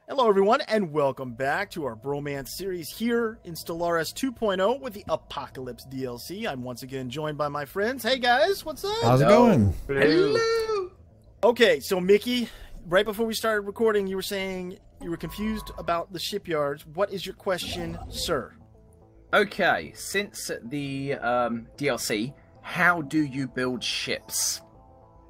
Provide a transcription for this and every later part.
Hello everyone, and welcome back to our Bromance series here in Stellaris 2.0 with the Apocalypse DLC. I'm once again joined by my friends. Hey guys, what's up? How's it going? Hello! Okay, so Mickey, right before we started recording, you were saying you were confused about the shipyards. What is your question, sir? Okay, since the DLC, how do you build ships?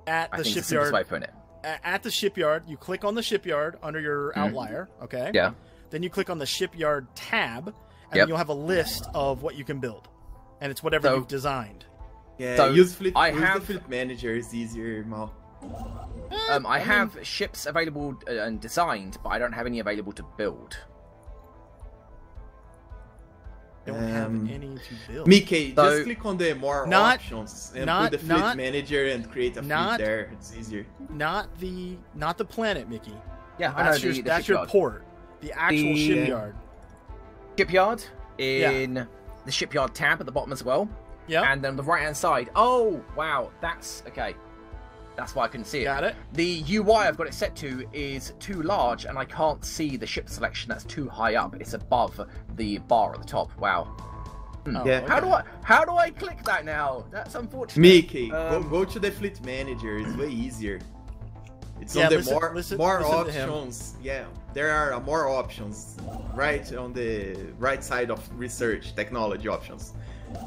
At the I think shipyard. it's the simplest way of putting it. At the shipyard, you click on the shipyard under your outlier, okay? Yeah. Then you click on the shipyard tab, and then you'll have a list of what you can build. And it's whatever you've designed. Yeah, So use fleet manager is easier, Mal. I have ships available and designed, but I don't have any available to build. Don't have any to build. Mickey, just click on the more options and put the fleet manager and create a fleet there. It's easier. Not the planet, Mickey. Yeah, that's I know, that's your port. The actual shipyard. Shipyard in the shipyard tab at the bottom as well. Yeah. And then the right hand side. Oh wow, that's okay. That's why I couldn't see it. Got it. The UI I've got it set to is too large, and I can't see the ship selection. That's too high up. It's above the bar at the top. Wow. Oh, yeah. okay. How do I click that now? That's unfortunate. Mickey, go to the fleet manager. It's way easier. It's on the more options. Yeah, there are more options right on the right side of research technology options.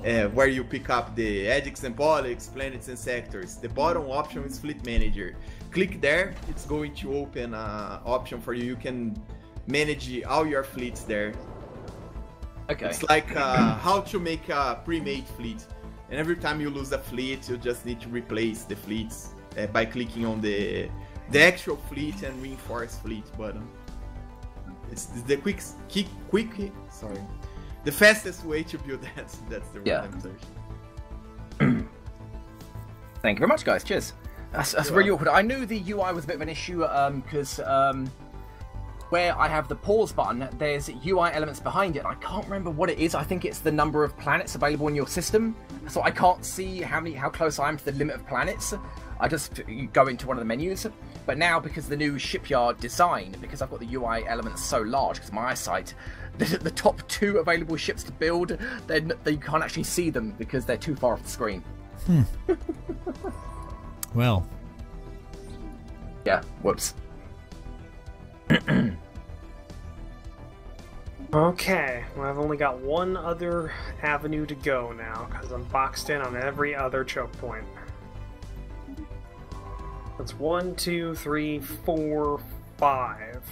Where you pick up the edix and polyx, planets and sectors. The bottom option is fleet manager. Click there, it's going to open an option for you. You can manage all your fleets there. Okay. It's like how to make a pre-made fleet. And every time you lose a fleet, you just need to replace the fleets by clicking on the actual fleet and reinforce fleet button. It's the the fastest way to build that. That's the word I'm searching. Thank you very much, guys. Cheers. That's really awkward. I knew the UI was a bit of an issue because where I have the pause button, there's UI elements behind it, and I can't remember what it is. I think it's the number of planets available in your system. So I can't see how close I am to the limit of planets. I just go into one of the menus. But now, because the new shipyard design, because I've got the UI elements so large, because my eyesight, the top 2 available ships to build, then you can't actually see them because they're too far off the screen. Well. Yeah, whoops. Okay, well, I've only got one other avenue to go now, because I'm boxed in on every other choke point. That's 1, 2, 3, 4, 5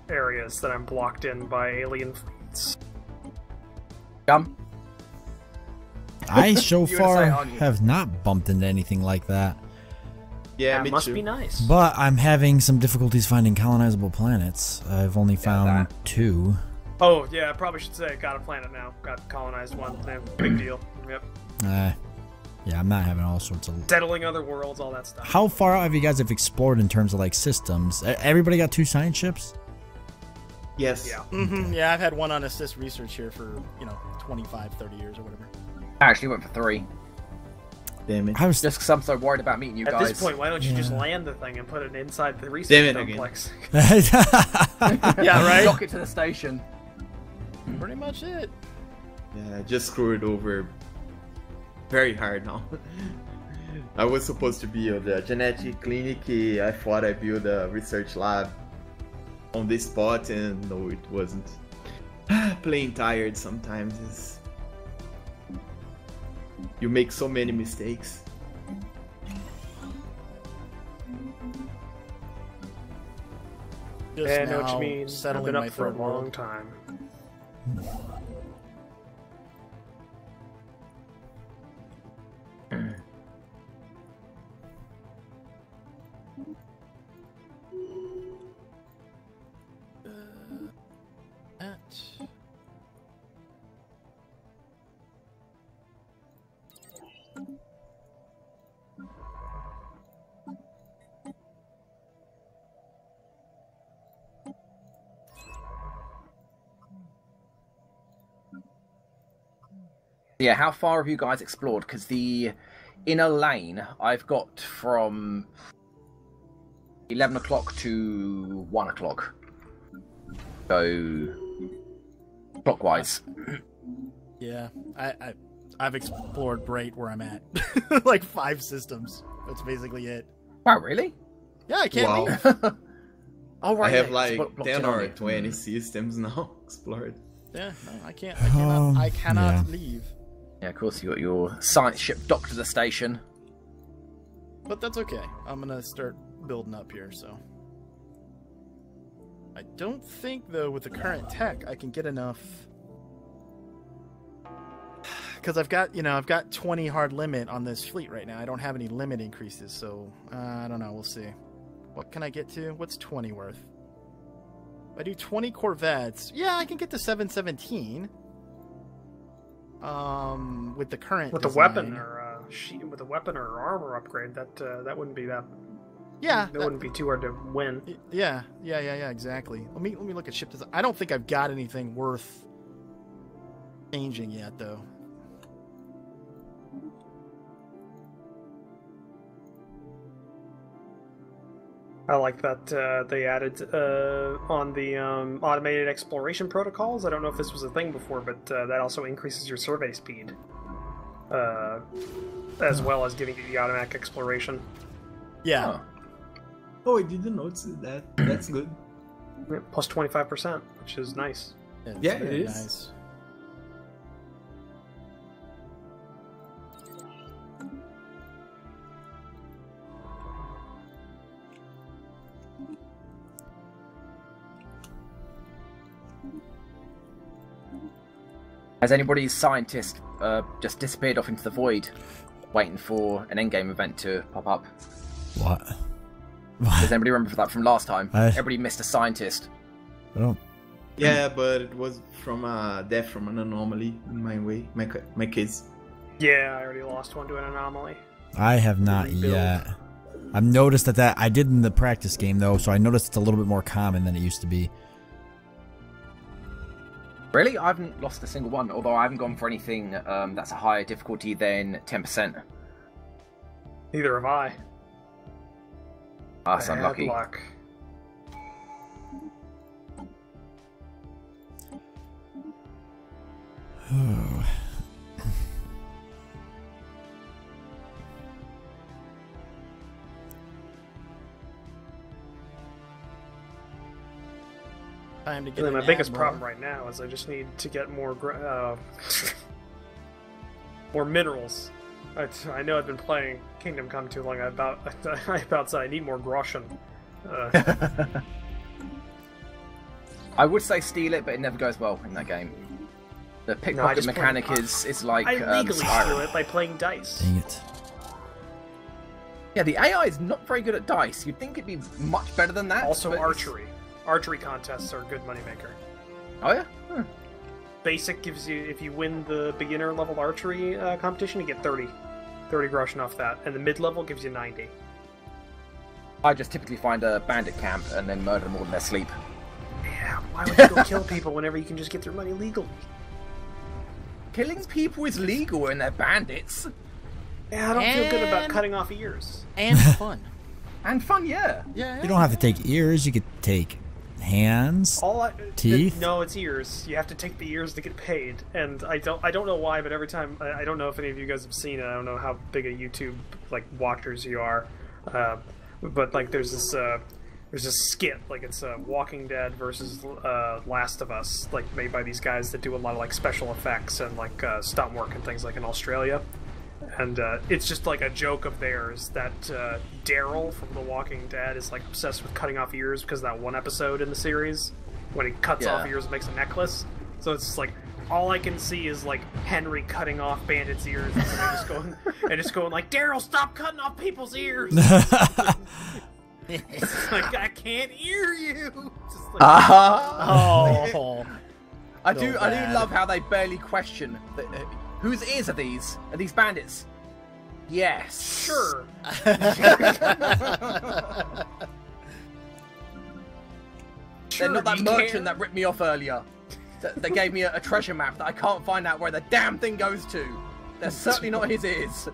areas that I'm blocked in by alien fleets. I so far have not bumped into anything like that. Yeah, that must be nice. But I'm having some difficulties finding colonizable planets. I've only found 2. Oh, yeah, I probably should say got a planet now. Got colonized one. Big deal. Yep. Yeah, I'm not having all sorts of... Settling other worlds, all that stuff. How far out have you guys explored in terms of, like, systems? Everybody got 2 science ships? Yes. Yeah. Mm-hmm. Yeah, I've had one on assist research here for, 25, 30 years or whatever. I actually went for 3. Damn it. I was Just because I'm so worried about meeting you guys. At this point, why don't you just land the thing and put it inside the research complex? Yeah, right? Dock it to the station. Pretty much it. Yeah, I just screwed over very hard now. I was supposed to build a genetic clinic. I thought I built a research lab on this spot, and no, it wasn't. Playing tired sometimes is... You make so many mistakes. Just I know what you now mean. I've settling been my up for a third long world. time. Yeah, how far have you guys explored? Because the inner lane I've got from 11 o'clock to 1 o'clock. go clockwise. Yeah, I've explored Bright where I'm at. Like 5 systems. That's basically it. Wow, really? Yeah, I can't leave. Oh, right, I have like 10 or 20 systems now explored. Yeah, no, I cannot leave. Yeah, of course you got your science ship docked to the station. But that's okay. I'm gonna start building up here, so. I don't think though with the current tech I can get enough. Because I've got 20 hard limit on this fleet right now. I don't have any limit increases, so I don't know. We'll see. What can I get to? What's 20 worth? If I do 20 Corvettes, yeah, I can get to 717. With the current with design. the weapon or with a weapon or armor upgrade, that wouldn't be that. Yeah, that wouldn't be too hard to win. Yeah, exactly. Let me look at ship design. I don't think I've got anything worth changing yet, though. I like that they added on the automated exploration protocols. I don't know if this was a thing before, but that also increases your survey speed, as well as giving you the automatic exploration. Yeah. Huh. Oh, I didn't notice that. That's good. Plus 25%, which is nice. Yeah, it is. Nice. Has anybody's scientist just disappeared off into the void, waiting for an endgame event to pop up? What? Does anybody remember that from last time? I... Everybody missed a scientist. I don't... Yeah, but it was from a death from an anomaly in my case. Yeah, I already lost one to an anomaly. I have not yet. I've noticed that I did in the practice game though, so I noticed it's a little bit more common than it used to be. Really? I haven't lost a single one, although I haven't gone for anything that's a higher difficulty than 10%. Neither have I. That's unlucky. Bad luck. Oh. Time to get my biggest problem right now is I just need to get more more minerals. I know I've been playing Kingdom Come too long. I about said I need more groschen. I would say steal it, but it never goes well in that game. The pickpocket mechanic is like... I legally steal it by playing dice. Dang it. Yeah, the AI is not very good at dice. You'd think it'd be much better than that. Also archery. Archery contests are a good moneymaker. Oh yeah? Basic gives you, if you win the beginner level archery competition, you get 30 groschen off that, and the mid-level gives you 90. I just typically find a bandit camp and then murder them all in their sleep. Yeah, why would you go kill people whenever you can just get their money legally? Killing people is legal when they're bandits. Yeah, I don't feel good about cutting off ears. And fun. And fun, yeah. Yeah. You don't have to take ears, you could take hands, teeth. No, it's ears. You have to take the ears to get paid, and I don't know why, but every time I don't know if any of you guys have seen it. I don't know how big a YouTube watchers you are, but like there's this skit, like it's Walking Dead versus Last of Us, like made by these guys that do a lot of like special effects and like stunt work and things like in Australia. And it's just like a joke of theirs that Daryl from The Walking Dead is like obsessed with cutting off ears because of that one episode in the series when he cuts off ears and makes a necklace. So it's just like all I can see is like Henry cutting off bandits' ears and just going like, Daryl, stop cutting off people's ears. It's like, I can't hear you. Just like, oh. I do love how they barely question whose ears are these? Are these bandits? Yes. Sure. They're not that merchant that ripped me off earlier. They gave me a treasure map that I can't find out where the damn thing goes to. They're certainly not his ears.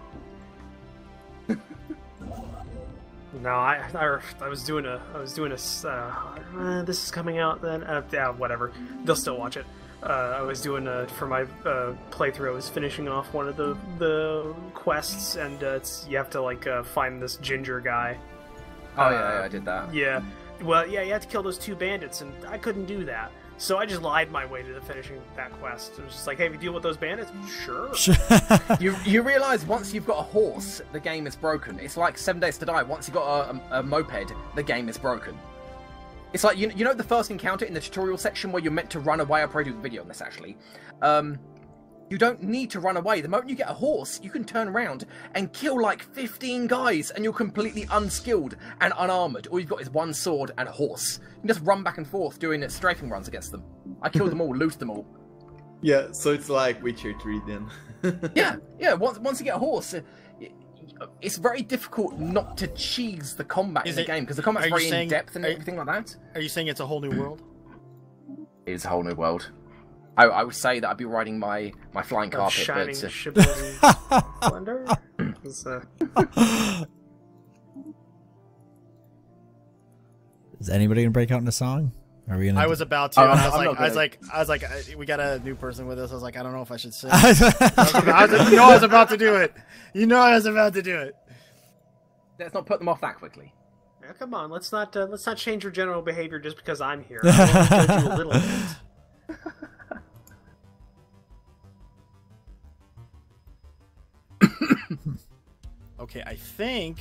No, I was doing a this is coming out then. Yeah, whatever. They'll still watch it. I was doing for my playthrough. I was finishing off one of the quests, and you have to like find this ginger guy. Oh yeah, I did that. Yeah, well, yeah, you had to kill those 2 bandits, and I couldn't do that. So I just lied my way to the finishing that quest. It was just like, hey, if you deal with those bandits, sure. you realise once you've got a horse, the game is broken. It's like 7 Days to Die. Once you've got a moped, the game is broken. It's like, you know the first encounter in the tutorial section where you're meant to run away? I'll probably do a video on this, actually. You don't need to run away. The moment you get a horse, you can turn around and kill like 15 guys, and you're completely unskilled and unarmoured. All you've got is 1 sword and a horse. You can just run back and forth doing strafing runs against them. I killed them all, loosed them all. Yeah, so it's like Witcher 3 then. yeah. Once you get a horse, it's very difficult not to cheese the combat in the game, because the combat's very in-depth and everything like that. Are you saying it's a whole new world? It is a whole new world. I would say that I'd be riding my flying carpet. Shining, but, shimmering splendor. Is anybody gonna break out in a song? Are we gonna? I was about to. I was like, we got a new person with us. I was like, I don't know if I should sing. I was about to do it. You know, I was about to do it. Let's not put them off that quickly. Yeah, come on, let's not change your general behavior just because I'm here. I want to judge you a little bit. Okay, I think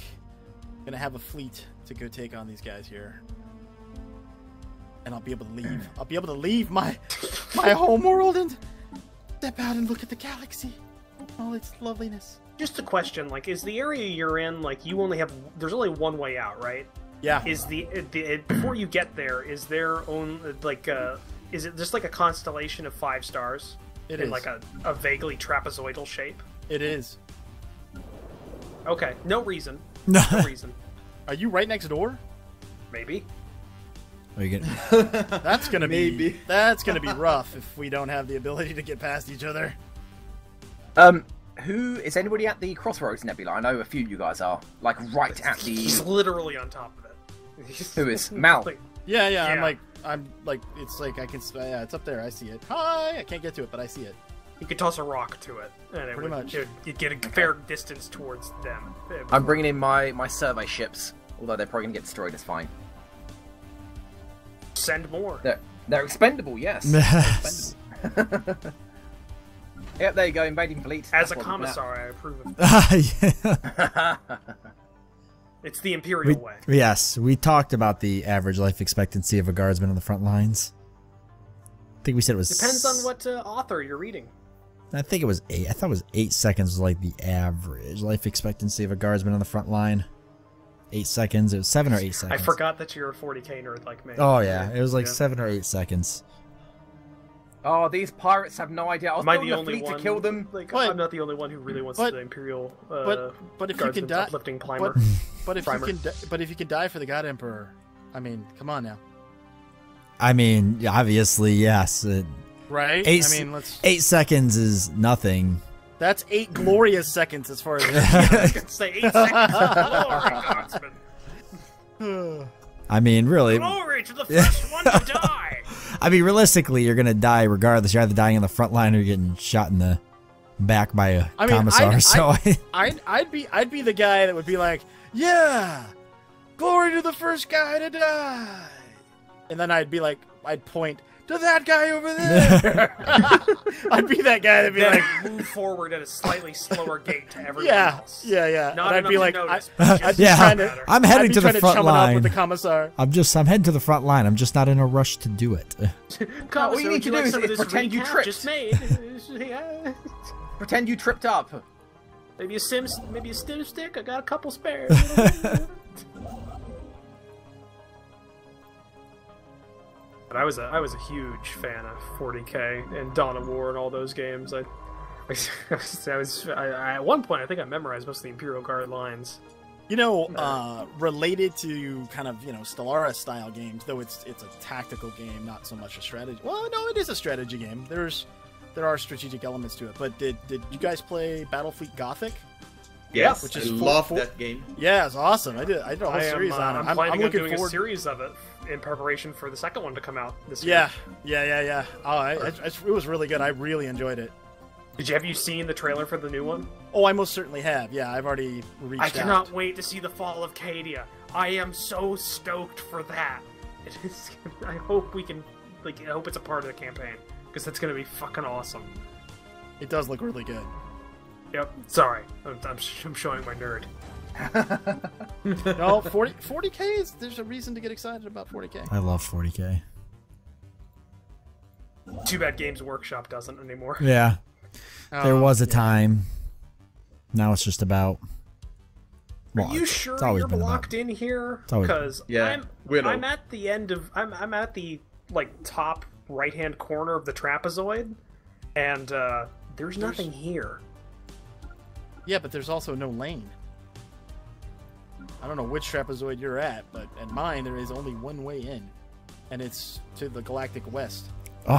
I'm gonna have a fleet to go take on these guys here, and I'll be able to leave. I'll be able to leave my home world and step out and look at the galaxy, all its loveliness. Just a question: like, is the area you're in like you only have? There's only one way out, right? Yeah. Is before you get there? Is there like is it just like a constellation of 5 stars? It in is like a vaguely trapezoidal shape. It is. Okay, no reason. No reason. Are you right next door? Maybe. Are you getting? That's gonna be rough if we don't have the ability to get past each other. Who is anybody at the Crossroads Nebula? I know a few of you guys are like right at the. He's literally on top of it. Who is Mal? Yeah. I'm like it's like I can. Yeah, it's up there. I see it. Hi. I can't get to it, but I see it. You could toss a rock to it, and it would you'd get a fair distance towards them. I'm bringing in my survey ships, although they're probably gonna get destroyed. It's fine. Send more. They're expendable, yes. Expendable. Yep, there you go, invading fleet. As a commissar, I approve of that. It's the Imperial way. Yes, we talked about the average life expectancy of a guardsman on the front lines. I think we said it was... Depends on what author you're reading. I think it was 8. I thought it was 8 seconds was like the average life expectancy of a guardsman on the front line. 8 seconds. It was 7 or 8 seconds. I forgot that you're a 40k nerd like me. Oh, yeah. It was like 7 or 8 seconds. Oh, these pirates have no idea. I was building a fleet to kill them. Like, I'm not the only one who really wants the Imperial but if you can die, uplifting primer. But if you can die for the God Emperor, I mean, come on now. I mean, obviously, yes. Right? 8 seconds is nothing. That's 8 glorious seconds as far as... I was going to say 8 seconds of glory, Guardsman. I mean, really... Glory to the first one to die! I mean, realistically, you're going to die regardless. You're either dying in the front line or you're getting shot in the back by a commissar. I'd be the guy that would be like, yeah, glory to the first guy to die. And then I'd be like, I'd point to that guy over there. I'd be that guy that'd be like, move forward at a slightly slower gate to everyone else. Yeah. Not I'd be like, I'm heading to the front line. With the commissar. I'm heading to the front line. I'm just not in a rush to do it. All you need to do is pretend you tripped. Just made. Pretend you tripped up. Maybe a stim stick. I got a couple spares. But I was a huge fan of 40k and Dawn of War and all those games. I at one point I think I memorized most of the Imperial Guard lines. You know, related to kind of Stellaris style games, though it's a tactical game, not so much a strategy. Well, no, it is a strategy game. There are strategic elements to it. But did you guys play Battlefleet Gothic? Yes, which is I love that game. Yeah, it's awesome. I did a whole series on it. I'm planning on looking doing forward a series of it in preparation for the second one to come out this year. Yeah. Oh, it was really good. I really enjoyed it. Have you seen the trailer for the new one? Oh, I most certainly have. Yeah, I've already reached out. I cannot wait to see the fall of Cadia. I am so stoked for that. It is. I hope we can. I hope it's a part of the campaign because that's gonna be fucking awesome. It does look really good. Yep. Sorry, I'm showing my nerd. No, 40K is. There's a reason to get excited about 40K. I love 40K. Too bad Games Workshop doesn't anymore. Yeah. There was a time. Now it's just about. Well, Are you sure you're locked in here? Because I'm at the end of I'm at the top right hand corner of the trapezoid, and there's nothing here. Yeah, but there's also no lane. I don't know which trapezoid you're at, but at mine there is only one way in, and it's to the galactic west. Oh.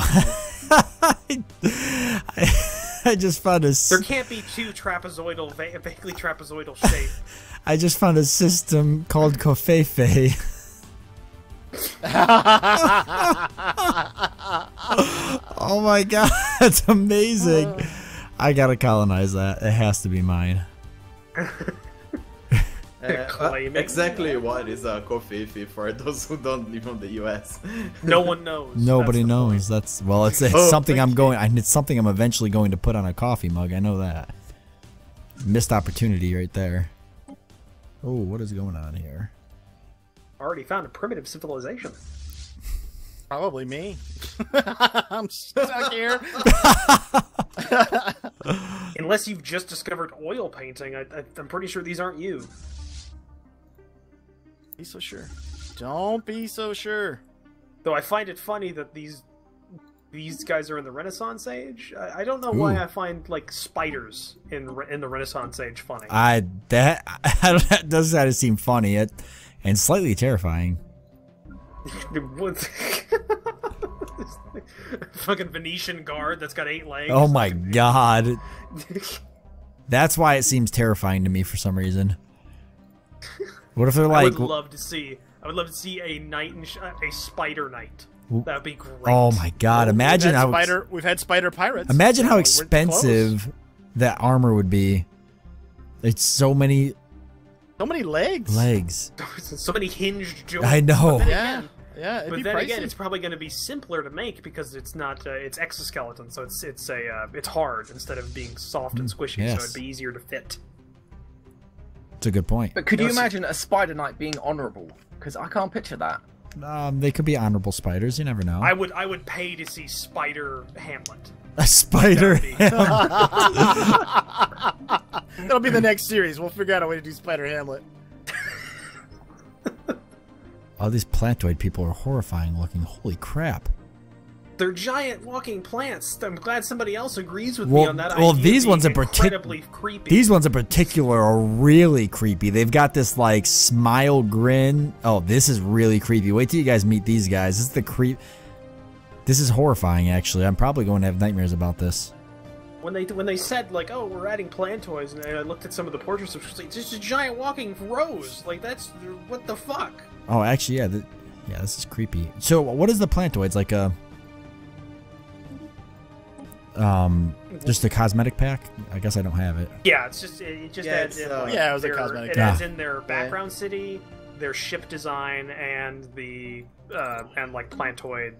I just found a. There can't be two trapezoidal, vaguely trapezoidal shape. I just found a system called Covfefe. Oh my god, that's amazing! I gotta colonize that. It has to be mine. Exactly what is a Covfefe for those who don't live in the US? No one knows. Nobody knows. That's it's something it's something I'm eventually going to put on a coffee mug. I know that. Missed opportunity right there. Oh, what is going on here? Already found a primitive civilization. Probably me. I'm stuck here. Unless you've just discovered oil painting, I'm pretty sure these aren't you. Be so sure. Don't be so sure. Though I find it funny that these guys are in the Renaissance age. I don't know why I find spiders in the Renaissance age funny. That does kind of seem funny and slightly terrifying. Fucking Venetian guard that's got 8 legs. Oh my god. That's why it seems terrifying to me for some reason. What if they're I would love to see a knight and a spider knight. That would be great. Oh my god! Imagine we've had spider pirates. Imagine how expensive that armor would be. It's so many legs. So many hinged joints. I know. Yeah. But then again, it's probably going to be simpler to make because it's not it's exoskeleton, so it's hard instead of being soft and squishy. Yes. So it'd be easier to fit. It's a good point. But could you imagine a spider knight being honorable? Because I can't picture that. They could be honorable spiders. You never know. I would pay to see Spider Hamlet. A spider. That'll be the next series. We'll figure out a way to do Spider Hamlet. Oh, these plantoid people are horrifying looking. Holy crap. They're giant walking plants. I'm glad somebody else agrees with me on that. Well, these ones incredibly creepy. These ones in particular are really creepy. They've got this smile grin. Oh, this is really creepy. Wait till you guys meet these guys. This is the creep. This is horrifying. Actually, I'm probably going to have nightmares about this. When they said oh, we're adding plantoids, and I looked at some of the portraits, it was like just a giant walking rose. That's what the fuck. Oh, actually, yeah, this is creepy. So, what is the plantoids like? Just a cosmetic pack? I guess I don't have it. Yeah, it just adds in. It was a cosmetic. It adds in their background city, their ship design, and the plantoid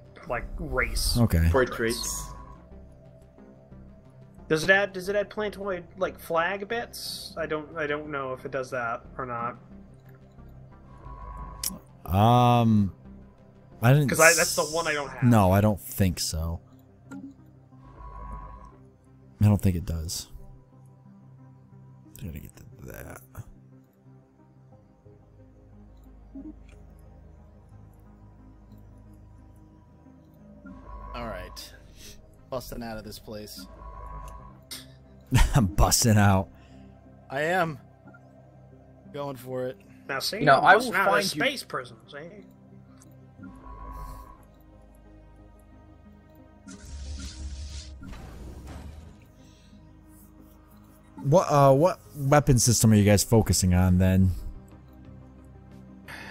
race. Okay. Portraits. Does it add plantoid flag bits? I don't know if it does that or not. I didn't. Because that's the one I don't have. No, I don't think so. I don't think it does. I gotta get to that. Alright. Busting out of this place. I'm busting out. I am. Going for it. Now see, I will find space prisons, eh? What weapon system are you guys focusing on then?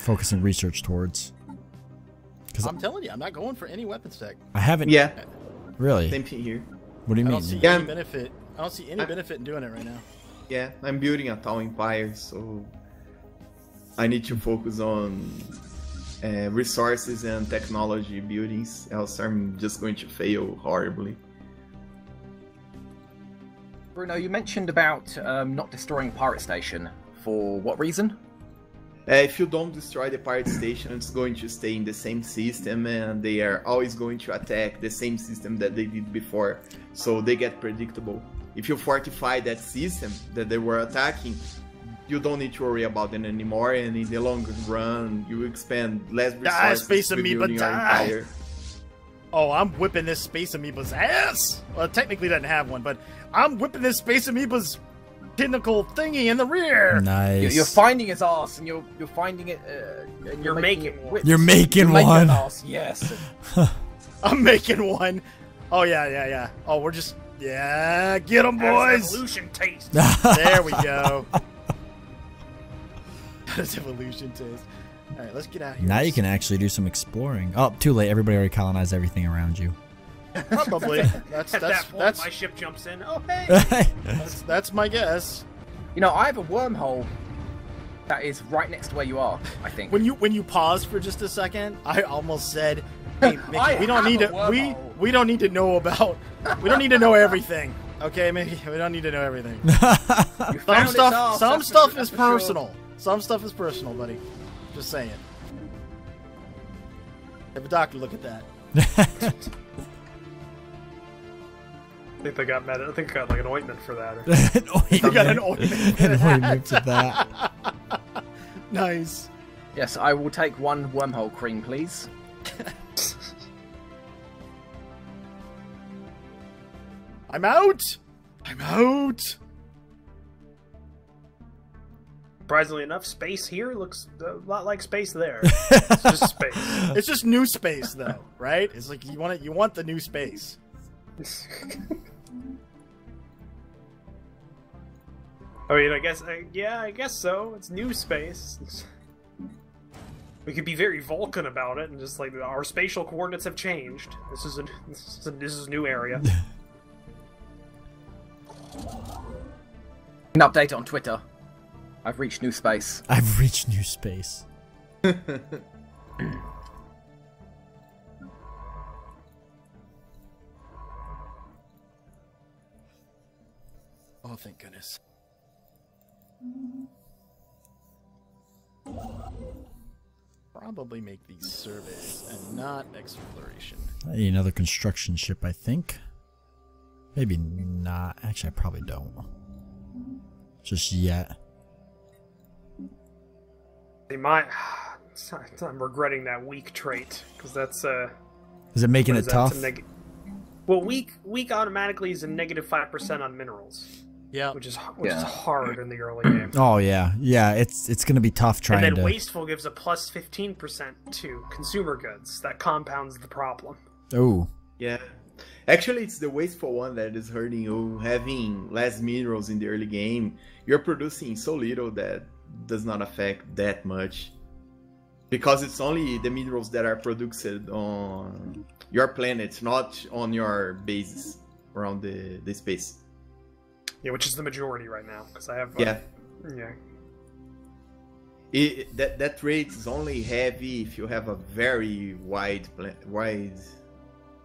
Focusing research towards? I'm telling you, I'm not going for any weapon stack. I haven't. Yeah. Really? Same thing here. What do you mean? I don't see any benefit. I don't see any benefit in doing it right now. Yeah, I'm building a town empire, so I need to focus on resources and technology buildings, else I'm just going to fail horribly. Bruno, you mentioned about not destroying Pirate Station. For what reason? If you don't destroy the pirate station, it's going to stay in the same system, and they are always going to attack the same system that they did before, so they get predictable. If you fortify that system that they were attacking, you don't need to worry about them anymore, and in the long run, you expend less resources Space rebuilding your empire. Oh, I'm whipping this Space Amoeba's ass! Well, technically doesn't have one, but I'm whipping this Space Amoeba's tentacle thingy in the rear. Nice. You're finding his ass, and you're finding it. And you're making one. You're making one. Ass, yes. I'm making one. Oh yeah. Oh, we're just get them, boys. Evolution taste. There we go. How does evolution taste? All right, let's get out of here. Now you can actually do some exploring. Oh, too late. Everybody already colonized everything around you. Probably. That's my ship jumps in. Oh hey. that's my guess. You know, I have a wormhole that is right next to where you are. I think. When you paused for just a second, I almost said, "Hey, Mickey, we don't need to. We don't need to know about. We don't need to know everything. Okay, Mickey, we don't need to know everything. Some stuff is personal. Sure. Some stuff is personal, buddy. Just saying. Have a doctor look at that." I think they got mad. I think I got like an ointment for that. You got an ointment. An ointment for that. Nice. Yes, I will take one wormhole cream, please. I'm out. Surprisingly enough, space here looks a lot like space there. It's just space. It's just new space, though, right? It's like you want the new space. I mean, I guess so. It's new space. We could be very Vulcan about it, and just like our spatial coordinates have changed. This is a new area. You can update it on Twitter. I've reached new space. I've reached new space. Oh, thank goodness. Probably make these surveys and not exploration. I need another construction ship, I think. Maybe not. Actually, I probably don't. Just yet. I'm regretting that weak trait, because that's Is it making it tough? Well, weak automatically is a -5% on minerals. Yeah, which is hard in the early game. Oh yeah, it's gonna be tough trying. And then wasteful gives a +15% to consumer goods. That compounds the problem. Oh. Yeah. Actually, it's the wasteful one that is hurting you. Having less minerals in the early game, you're producing so little that does not affect that much. Because it's only the minerals that are produced on your planet, not on your bases around the space. Yeah, which is the majority right now, because I have... Yeah. Yeah. That rate is only heavy if you have a very wide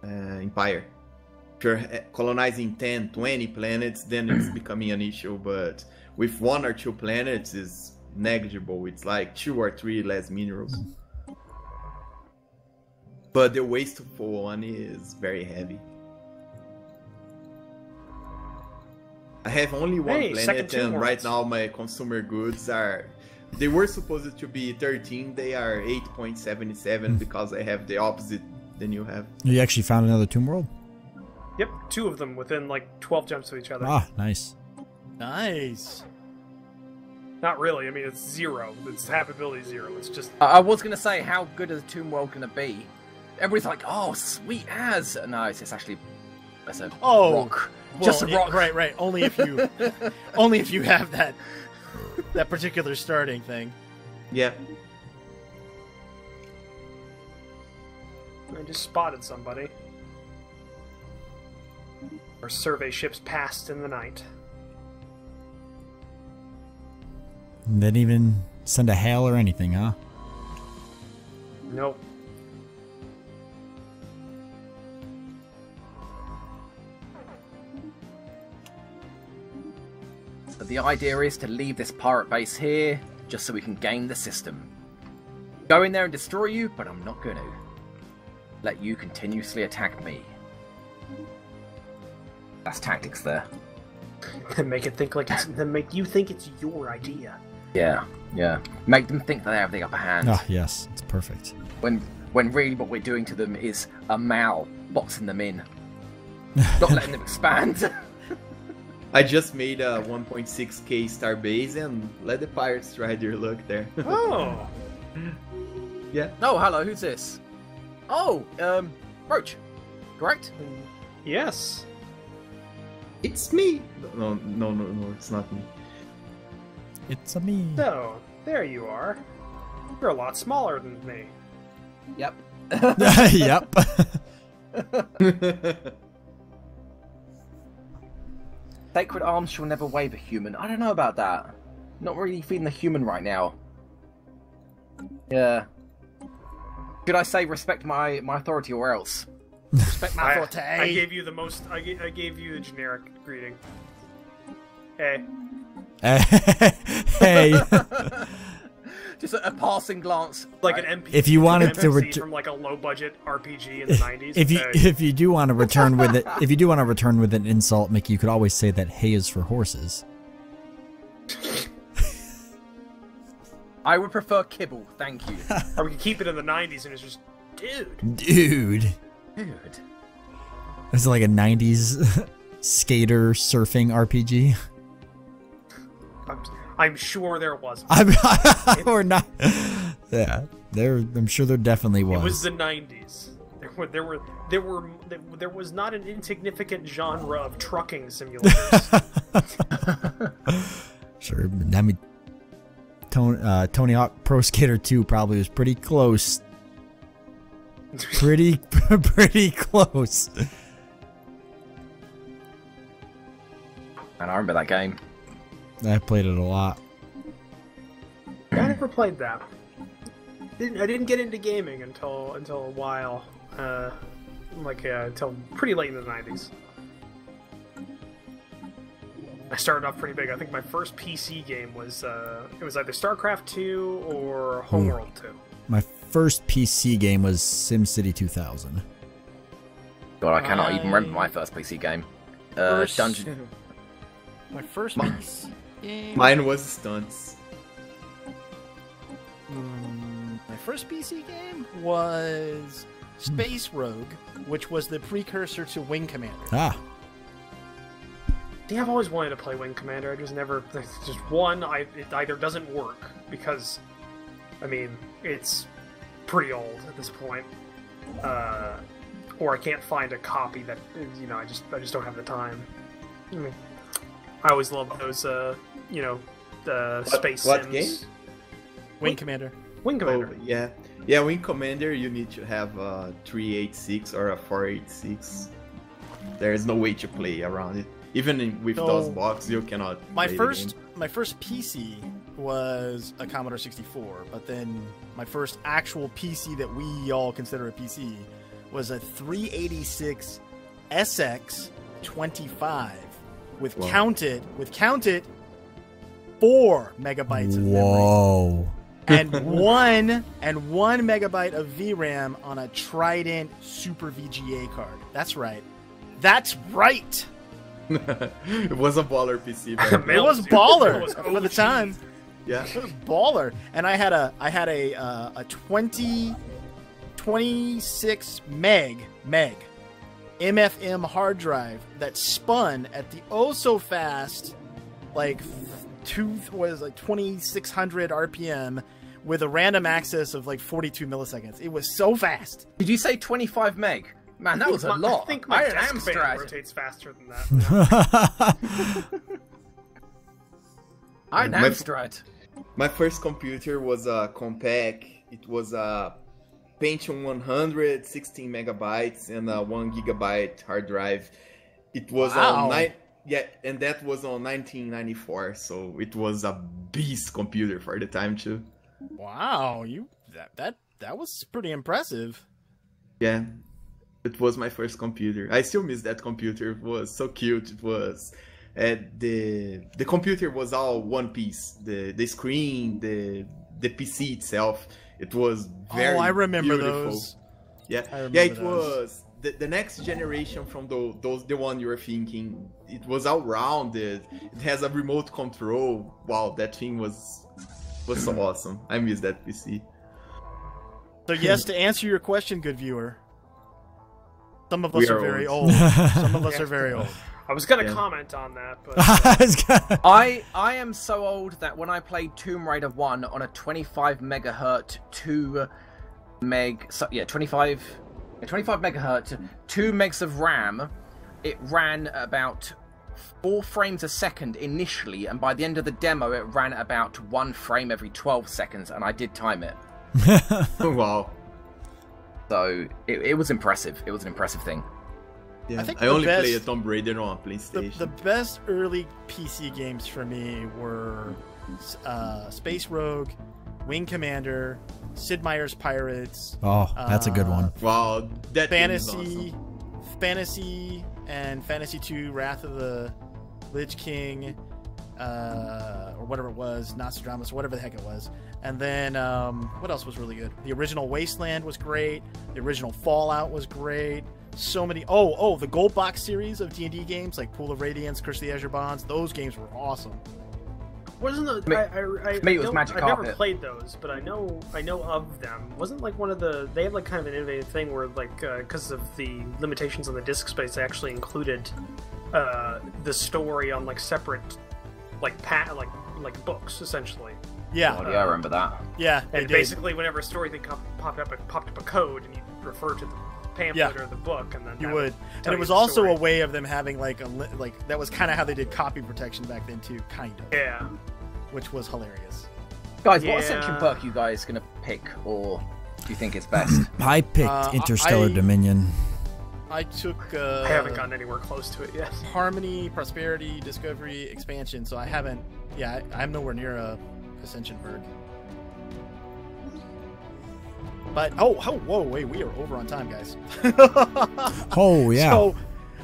empire. If you're colonizing 10, 20 planets, then it's becoming an issue, but with 1 or 2 planets, it's negligible. It's like 2 or 3 less minerals. But the wasteful one is very heavy. I have only one planet, and right now my consumer goods are... They were supposed to be 13, they are 8.77 because I have the opposite than you have. You actually found another tomb world? Yep, 2 of them within like 12 jumps of each other. Ah, nice. Nice. Not really, I mean it's 0. It's habitability 0, it's just... I was going to say, how good is the tomb world going to be? Everybody's like, oh, sweet as! No, it's actually That's a Well, rock. Just a rock. Right. Only if you have that particular starting thing. Yeah. I just spotted somebody. Our survey ships passed in the night. Didn't even send a hail or anything, huh? Nope. So the idea is to leave this pirate base here, just so we can gain the system. Go in there and destroy you, but I'm not going to. Let you continuously attack me. That's tactics there. Make it think like then make you think it's your idea. Yeah. Make them think that they have the upper hand. Oh, yes. It's perfect. When really what we're doing to them is a Mal boxing them in. Not letting them expand. I just made a 1.6k star base and let the pirates try their luck there. Oh. Yeah. Oh, hello, who's this? Oh, Roach. Correct? Yes. It's me. No, it's not me. It's a me. So, there you are. You're a lot smaller than me. Yep. Yep. Sacred arms shall never wave a human. I don't know about that. Not really feeling the human right now. Yeah. Should I say respect my authority or else? Respect my forte. I gave you the most. I gave you the generic greeting. Hey. Hey. Just a passing glance, like right? an NPC. If you wanted to from like a low budget RPG in the 90s. If you do want to return with it, if you do want to return with an insult, Mickey, you could always say that hay is for horses. I would prefer kibble, thank you. Or we could keep it in the 90s and it's just, dude. Dude. It's like a 90s skater surfing RPG. I'm sure there was. Or not. Yeah, I'm sure there definitely was. It was the 90s. There was not an insignificant genre of trucking simulators. Sure, I mean, Tony Hawk Pro Skater 2 probably was pretty close. Pretty close. And I remember that game. I played it a lot. I never played that. I didn't get into gaming until a while, until pretty late in the 90s. I started off pretty big. I think my first PC game was it was either StarCraft 2 or Homeworld 2. My first PC game was SimCity 2000. God, I cannot even remember my first PC game. Dungeon. My first PC game. Mine was Stunts. My first PC game was Space Rogue, which was the precursor to Wing Commander. Ah. Yeah, I've always wanted to play Wing Commander. I just never. Just one, it either doesn't work because, I mean, it's pretty old at this point, or I can't find a copy that I just don't have the time. I mean, I always loved those the space what sims. Game? Wing Commander. Wing Commander. Oh, yeah. Wing Commander. You need to have a 386 or a 486. There is no way to play around it. Even with those boxes, you cannot. My first PC was a Commodore 64, but then my first actual PC that we all consider a PC was a 386 SX25 with counted 4 megabytes of memory. Whoa. And one megabyte of VRAM on a Trident Super VGA card. That's right. It was a baller PC. It was baller for the time. Yeah, it was baller. And I had a 26 meg MFM hard drive that spun at the oh so fast, like 2600 RPM with a random access of like 42 milliseconds. It was so fast. Did you say 25 meg? Man, that was a lot. I think my desk fan rotates faster than that. I'm Amstrad. My first computer was a compact. It was a Pentium 100, 16 megabytes, and a 1 gigabyte hard drive. It was on and that was on 1994. So it was a beast computer for the time too. Wow, that was pretty impressive. Yeah, it was my first computer. I still miss that computer. It was so cute. It was the computer was all one piece. The screen, the PC itself. It was very I remember beautiful. those. Yeah, it was the next generation from the one you were thinking. It was all rounded. It has a remote control. Wow, that thing was so awesome. I miss that PC. So yes, to answer your question, good viewer, some of us are very old. Some of us are very old. I was gonna comment on that, but I am so old that when I played Tomb Raider 1 on a 25 megahertz 25 megahertz 2 megs of RAM, it ran about 4 frames a second initially, and by the end of the demo it ran at about 1 frame every 12 seconds, and I did time it. Wow. So it was impressive. It was an impressive thing. Yeah, I only play a Tomb Raider on PlayStation. The best early PC games for me were Space Rogue, Wing Commander, Sid Meier's Pirates. Oh, that's a good one. Wow, that Fantasy, and Fantasy 2 Wrath of the Lich King, or whatever it was, Nostradamus, whatever the heck it was. And then, what else was really good? The original Wasteland was great. The original Fallout was great. So many. The Gold Box series of D&D games, like Pool of Radiance, Curse of the Azure Bonds. Those games were awesome. Wasn't the it was Magic Carpet. I've never played those, but I know of them. Wasn't like one of the they have like kind of an innovative thing where like because of the limitations on the disk space, they actually included the story on like separate like books essentially. Yeah, I remember that. Yeah, and basically whenever a story thing popped up, it popped up a code, and you refer to the pamphlet or the book, and then you would. And it was also a way of them having like that was kind of how they did copy protection back then too, kind of. Yeah. Which was hilarious. Guys, what Ascension perk you guys gonna pick, or do you think it's best? I picked Interstellar Dominion. I took. I haven't gotten anywhere close to it yet. Harmony, Prosperity, Discovery, Expansion. So I haven't. Yeah, I'm nowhere near a Ascension perk. But whoa, wait, we are over on time, guys. Oh yeah. So,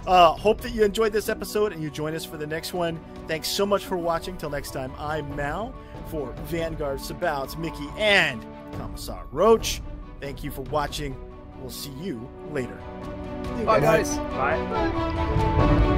hope that you enjoyed this episode and you join us for the next one. Thanks so much for watching. Till next time, I'm Mal for Vanguard, Sabouts, Mickey, and Commissar Roach. Thank you for watching. We'll see you later. Bye, guys. Bye.